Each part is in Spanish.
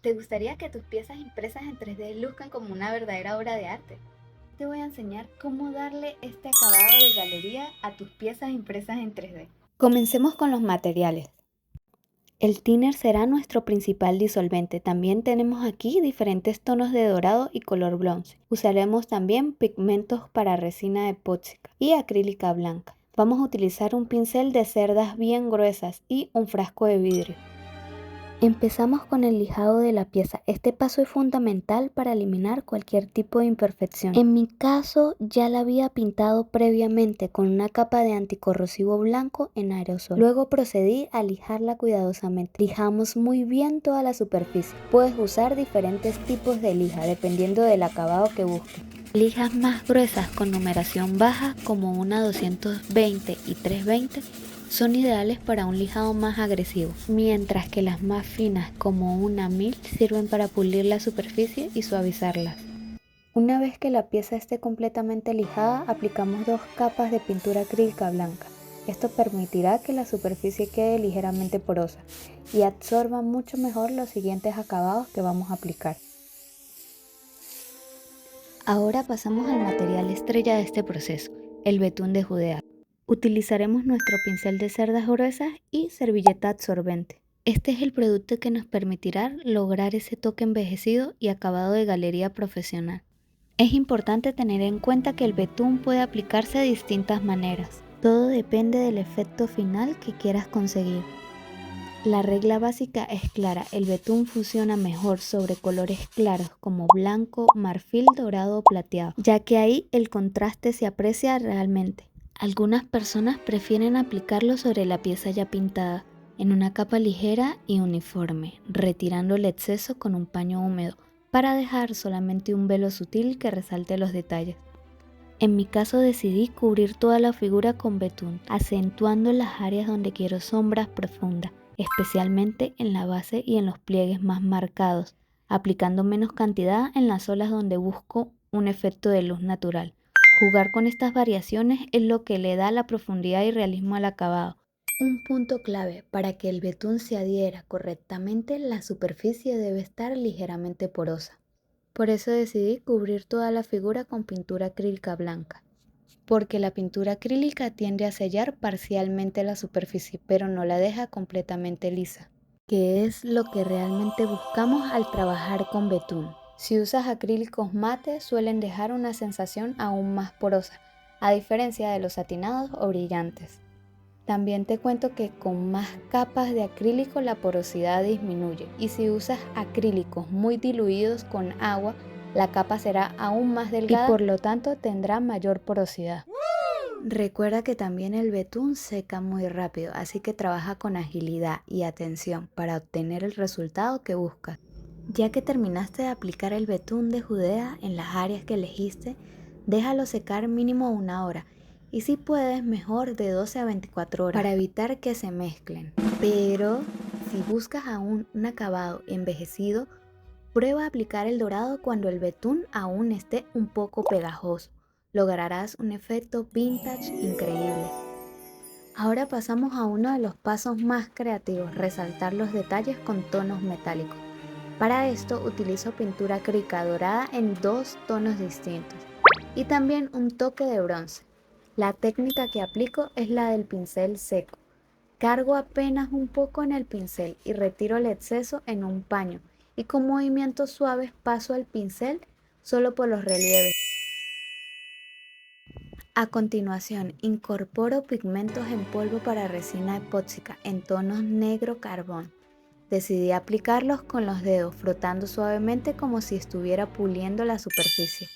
¿Te gustaría que tus piezas impresas en 3D luzcan como una verdadera obra de arte? Te voy a enseñar cómo darle este acabado de galería a tus piezas impresas en 3D. Comencemos con los materiales. El thinner será nuestro principal disolvente. También tenemos aquí diferentes tonos de dorado y color bronce. Usaremos también pigmentos para resina epóxica y acrílica blanca. Vamos a utilizar un pincel de cerdas bien gruesas y un frasco de vidrio. Empezamos con el lijado de la pieza. Este paso es fundamental para eliminar cualquier tipo de imperfección. En mi caso ya la había pintado previamente con una capa de anticorrosivo blanco en aerosol. Luego procedí a lijarla cuidadosamente. Lijamos muy bien toda la superficie. Puedes usar diferentes tipos de lija dependiendo del acabado que busques. Lijas más gruesas con numeración baja como una 220 y 320 son ideales para un lijado más agresivo, mientras que las más finas como una 1000 sirven para pulir la superficie y suavizarlas. Una vez que la pieza esté completamente lijada, aplicamos 2 capas de pintura acrílica blanca. Esto permitirá que la superficie quede ligeramente porosa y absorba mucho mejor los siguientes acabados que vamos a aplicar. Ahora pasamos al material estrella de este proceso, el betún de Judea. Utilizaremos nuestro pincel de cerdas gruesas y servilleta absorbente. Este es el producto que nos permitirá lograr ese toque envejecido y acabado de galería profesional. Es importante tener en cuenta que el betún puede aplicarse de distintas maneras. Todo depende del efecto final que quieras conseguir. La regla básica es clara, el betún funciona mejor sobre colores claros como blanco, marfil, dorado o plateado, ya que ahí el contraste se aprecia realmente. Algunas personas prefieren aplicarlo sobre la pieza ya pintada, en una capa ligera y uniforme, retirando el exceso con un paño húmedo, para dejar solamente un velo sutil que resalte los detalles. En mi caso decidí cubrir toda la figura con betún, acentuando las áreas donde quiero sombras profundas, especialmente en la base y en los pliegues más marcados, aplicando menos cantidad en las zonas donde busco un efecto de luz natural. Jugar con estas variaciones es lo que le da la profundidad y realismo al acabado. Un punto clave para que el betún se adhiera correctamente, la superficie debe estar ligeramente porosa. Por eso decidí cubrir toda la figura con pintura acrílica blanca, porque la pintura acrílica tiende a sellar parcialmente la superficie, pero no la deja completamente lisa, que es lo que realmente buscamos al trabajar con betún. Si usas acrílicos mate, suelen dejar una sensación aún más porosa, a diferencia de los satinados o brillantes. También te cuento que con más capas de acrílico la porosidad disminuye, y si usas acrílicos muy diluidos con agua, la capa será aún más delgada y por lo tanto tendrá mayor porosidad. Recuerda que también el betún seca muy rápido, así que trabaja con agilidad y atención para obtener el resultado que buscas. Ya que terminaste de aplicar el betún de Judea en las áreas que elegiste, déjalo secar mínimo 1 hora y si puedes mejor de 12 a 24 horas para evitar que se mezclen. Pero si buscas aún un acabado envejecido, prueba a aplicar el dorado cuando el betún aún esté un poco pegajoso. Lograrás un efecto vintage increíble. Ahora pasamos a uno de los pasos más creativos, resaltar los detalles con tonos metálicos. Para esto utilizo pintura acrílica dorada en 2 tonos distintos y también un toque de bronce. La técnica que aplico es la del pincel seco. Cargo apenas un poco en el pincel y retiro el exceso en un paño y con movimientos suaves paso el pincel solo por los relieves. A continuación, incorporo pigmentos en polvo para resina epóxica en tonos negro carbón. Decidí aplicarlos con los dedos, frotando suavemente como si estuviera puliendo la superficie.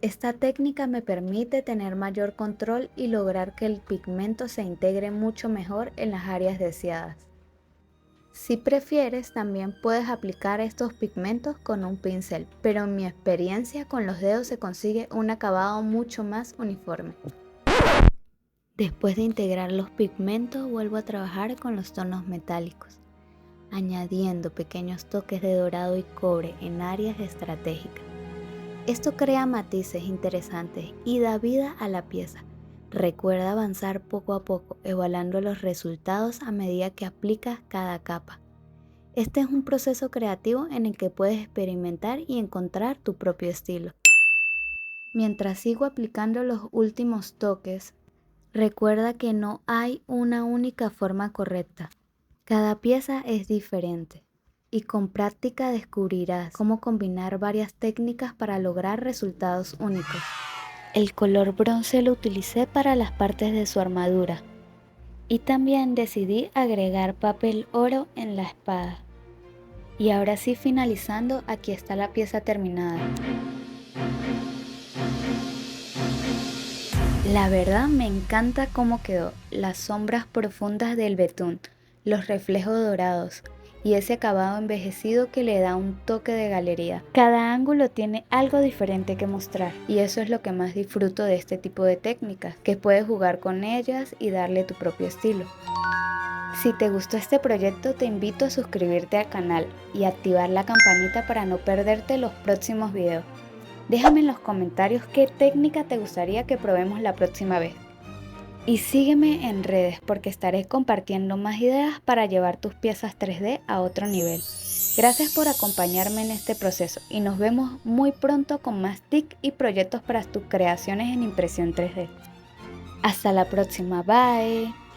Esta técnica me permite tener mayor control y lograr que el pigmento se integre mucho mejor en las áreas deseadas. Si prefieres, también puedes aplicar estos pigmentos con un pincel, pero en mi experiencia con los dedos se consigue un acabado mucho más uniforme. Después de integrar los pigmentos, vuelvo a trabajar con los tonos metálicos, añadiendo pequeños toques de dorado y cobre en áreas estratégicas. Esto crea matices interesantes y da vida a la pieza. Recuerda avanzar poco a poco, evaluando los resultados a medida que aplicas cada capa. Este es un proceso creativo en el que puedes experimentar y encontrar tu propio estilo. Mientras sigo aplicando los últimos toques, recuerda que no hay una única forma correcta. Cada pieza es diferente y con práctica descubrirás cómo combinar varias técnicas para lograr resultados únicos. El color bronce lo utilicé para las partes de su armadura y también decidí agregar papel oro en la espada. Y ahora sí, finalizando, aquí está la pieza terminada. La verdad me encanta cómo quedó, las sombras profundas del betún, los reflejos dorados y ese acabado envejecido que le da un toque de galería. Cada ángulo tiene algo diferente que mostrar y eso es lo que más disfruto de este tipo de técnicas, que puedes jugar con ellas y darle tu propio estilo. Si te gustó este proyecto, te invito a suscribirte al canal y activar la campanita para no perderte los próximos videos. Déjame en los comentarios qué técnica te gustaría que probemos la próxima vez. Y sígueme en redes porque estaré compartiendo más ideas para llevar tus piezas 3D a otro nivel. Gracias por acompañarme en este proceso y nos vemos muy pronto con más tips y proyectos para tus creaciones en impresión 3D. Hasta la próxima, bye.